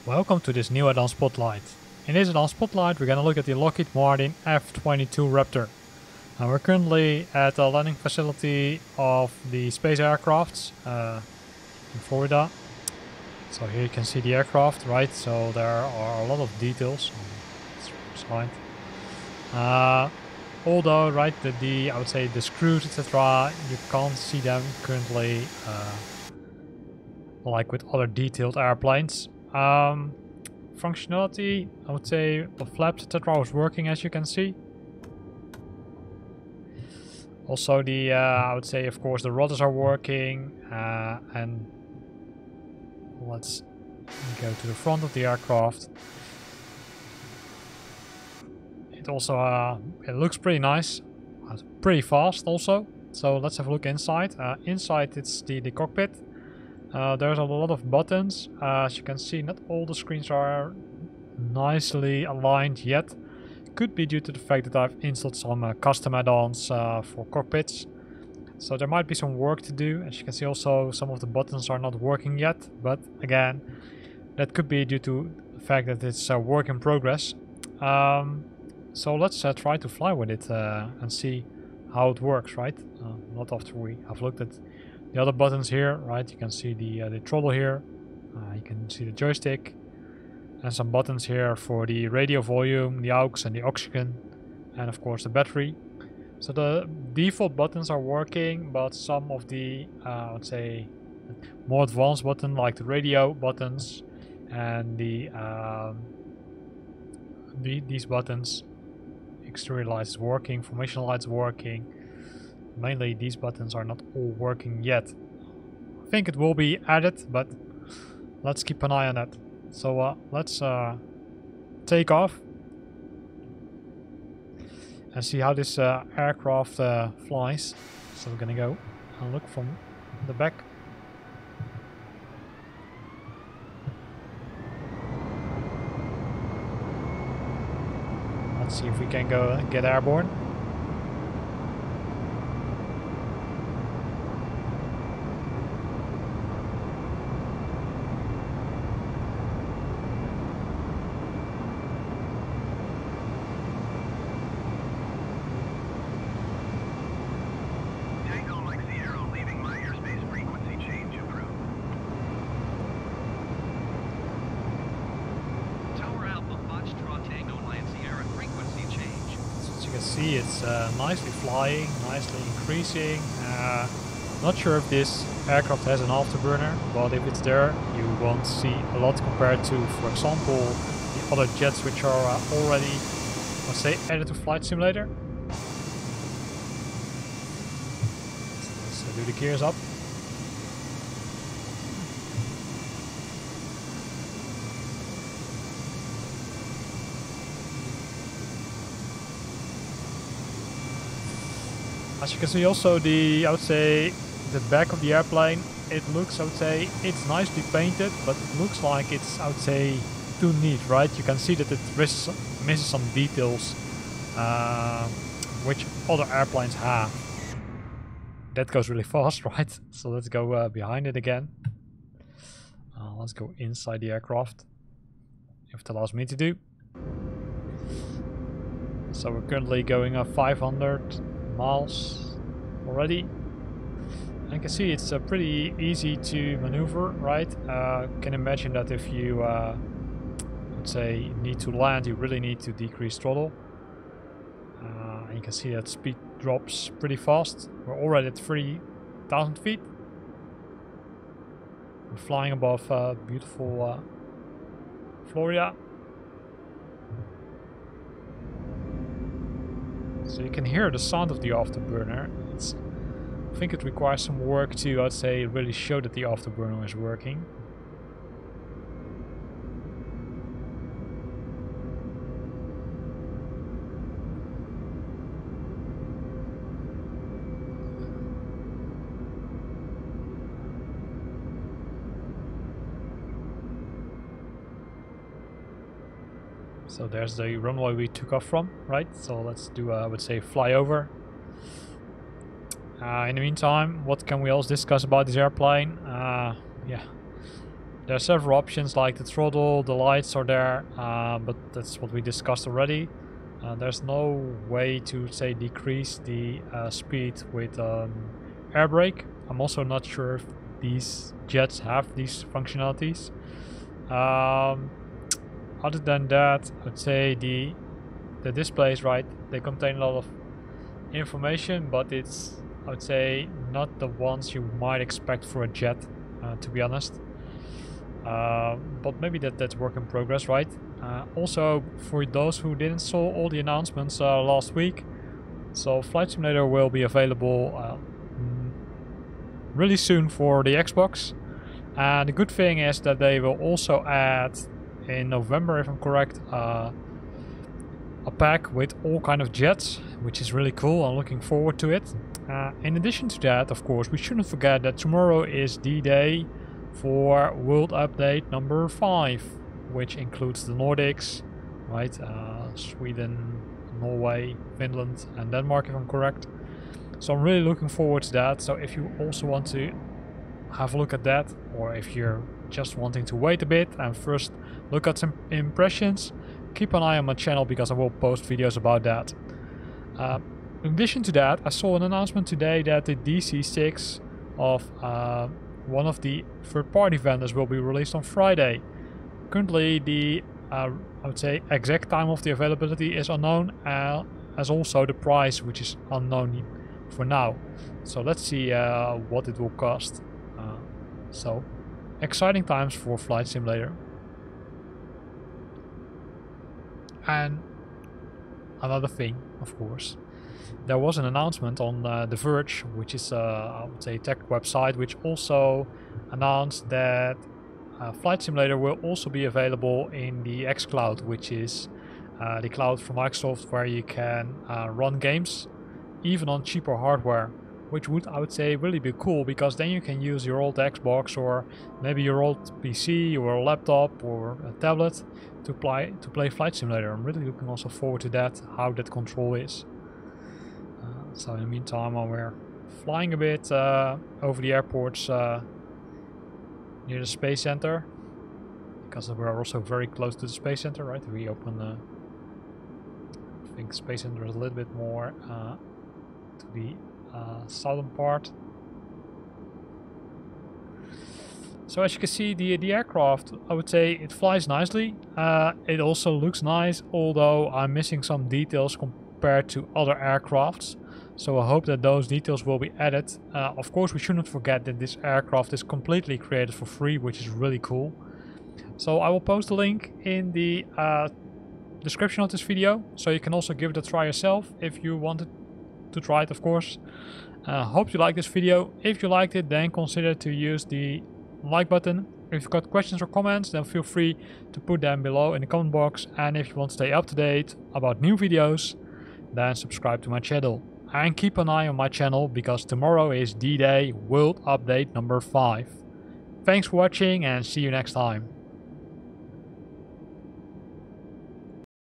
Welcome to this new Addon Spotlight. In this Addon Spotlight we're going to look at the Lockheed Martin F-22 Raptor. Now we're currently at the landing facility of the space aircrafts in Florida. So here you can see the aircraft, right? So there are a lot of details on this slide. Although, right, I would say the screws, etc., you can't see them currently like with other detailed airplanes. Functionality, I would say the flaps, etc., was working, as you can see. Also I would say, of course, the rodders are working, and let's go to the front of the aircraft. It also it looks pretty nice, pretty fast also. So let's have a look inside. Inside it's the cockpit. There's a lot of buttons. As you can see, not all the screens are nicely aligned yet. Could be due to the fact that I've installed some custom add-ons for cockpits. So there might be some work to do. As you can see, also some of the buttons are not working yet. But again, that could be due to the fact that it's a work in progress. So let's try to fly with it and see how it works, right? Not after we have looked at the other buttons here, right? You can see the throttle here. You can see the joystick. And some buttons here for the radio volume, the aux and the oxygen. And of course the battery. So the default buttons are working, but some of the, let's say, more advanced buttons like the radio buttons and these buttons, exterior lights working, formation lights working. Mainly these buttons are not all working yet. I think it will be added, but let's keep an eye on that. So let's take off and see how this aircraft flies. So we're gonna go and look from the back. Let's see if we can go get airborne. See, it's nicely flying, nicely increasing. Not sure if this aircraft has an afterburner, but if it's there, you won't see a lot compared to, for example, the other jets which are already, let's say, added to Flight Simulator. So do the gears up. As you can see, also I would say, the back of the airplane, it looks, I would say, it's nicely painted, but it looks like it's, I would say, too neat, right? You can see that it misses some details, which other airplanes have. That goes really fast, right? So let's go behind it again. Let's go inside the aircraft, if it allows me to do. So we're currently going 500 miles already. I can see it's pretty easy to maneuver, right? Can imagine that if you let's say need to land, you really need to decrease throttle. And you can see that speed drops pretty fast. We're already at 3,000 feet. We're flying above beautiful Florida. So you can hear the sound of the afterburner. I think it requires some work to, I'd say, really show that the afterburner is working. So there's the runway we took off from, right? So let's do, I would say, flyover. In the meantime, what can we else discuss about this airplane? Yeah, There are several options like the throttle, the lights are there, but that's what we discussed already. There's no way to, say, decrease the speed with air brake. I'm also not sure if these jets have these functionalities. Other than that, I'd say the displays, right, they contain a lot of information, but it's, I would say, not the ones you might expect for a jet, to be honest. But maybe that's work in progress, right? Also, for those who didn't saw all the announcements last week, so Flight Simulator will be available really soon for the Xbox. And the good thing is that they will also add, in November if I'm correct, a pack with all kind of jets, which is really cool. I'm looking forward to it. In addition to that, of course, we shouldn't forget that tomorrow is D-Day for World Update number 5, which includes the Nordics, right? Sweden, Norway, Finland and Denmark if I'm correct. So I'm really looking forward to that. So if you also want to have a look at that, or if you're just wanting to wait a bit and first look at some impressions, keep an eye on my channel because I will post videos about that. In addition to that, I saw an announcement today that the DC6 of one of the third-party vendors will be released on Friday. Currently, the I would say exact time of the availability is unknown, as also the price, which is unknown for now. So let's see what it will cost. So exciting times for Flight Simulator. And another thing, of course, there was an announcement on The Verge, which is I would say, tech website, which also announced that Flight Simulator will also be available in the xCloud, which is the cloud from Microsoft where you can run games even on cheaper hardware, which would, I would say, really be cool, because then you can use your old Xbox or maybe your old PC or a laptop or a tablet to play Flight Simulator. I'm really looking also forward to that, how that control is. So in the meantime, we're flying a bit over the airports near the Space Center, because we're also very close to the Space Center, right? We open I think the Space Center is a little bit more to the southern part. So as you can see, the aircraft, I would say it flies nicely. It also looks nice, although I'm missing some details compared to other aircrafts. So I hope that those details will be added. Of course, we shouldn't forget that this aircraft is completely created for free, which is really cool. So I will post a link in the description of this video, so you can also give it a try yourself if you wanted to try it, of course. Hope you like this video. If you liked it, then consider to use the like button. If you've got questions or comments, then feel free to put them below in the comment box. And if you want to stay up to date about new videos, then subscribe to my channel. And keep an eye on my channel, because tomorrow is D-Day World Update number 5. Thanks for watching and see you next time.